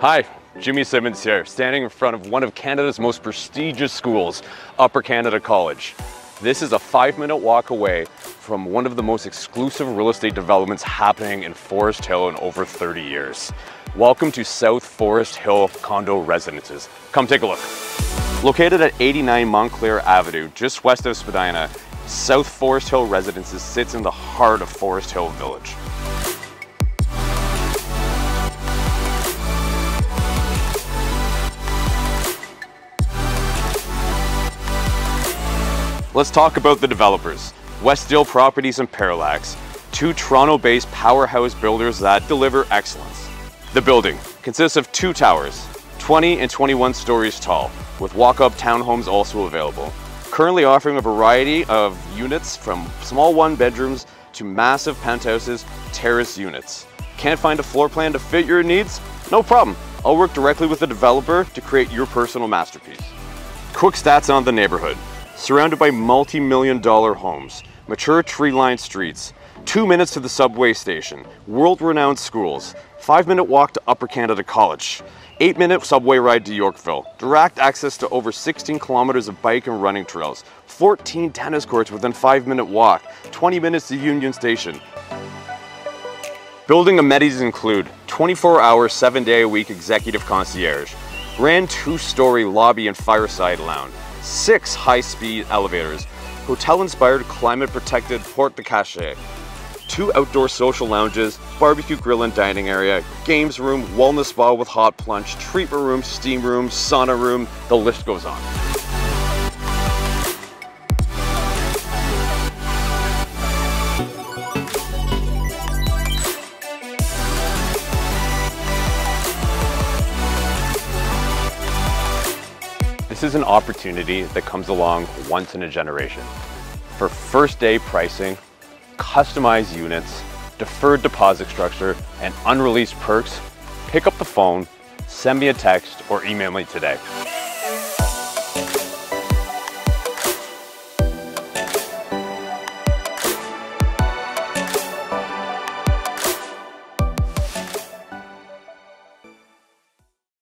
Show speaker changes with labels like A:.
A: Hi, Jimmy Simmons here, standing in front of one of Canada's most prestigious schools, Upper Canada College. This is a 5-minute walk away from one of the most exclusive real estate developments happening in Forest Hill in over 30 years. Welcome to South Forest Hill Condo Residences. Come take a look. Located at 89 Montclair Avenue, just west of Spadina, South Forest Hill Residences sits in the heart of Forest Hill Village. Let's talk about the developers. Westdale Properties and Parallax, two Toronto-based powerhouse builders that deliver excellence. The building consists of 2 towers, 20 and 21 stories tall, with walk-up townhomes also available. Currently offering a variety of units from small 1-bedrooms to massive penthouses, terrace units. Can't find a floor plan to fit your needs? No problem. I'll work directly with the developer to create your personal masterpiece. Quick stats on the neighborhood. Surrounded by multi-million-dollar homes, mature tree-lined streets, 2 minutes to the subway station, world-renowned schools, 5-minute walk to Upper Canada College, 8-minute subway ride to Yorkville, direct access to over 16 kilometers of bike and running trails, 14 tennis courts within 5-minute walk, 20 minutes to Union Station. Building amenities include 24-hour, 7-day-a-week executive concierge, grand 2-story lobby and fireside lounge, 6 high-speed elevators, hotel-inspired climate-protected porte-cochere, 2 outdoor social lounges, barbecue grill and dining area, games room, wellness spa with hot plunge, treatment room, steam room, sauna room, the list goes on. This is an opportunity that comes along once in a generation. For first day pricing, customized units, deferred deposit structure, and unreleased perks, pick up the phone, send me a text, or email me today.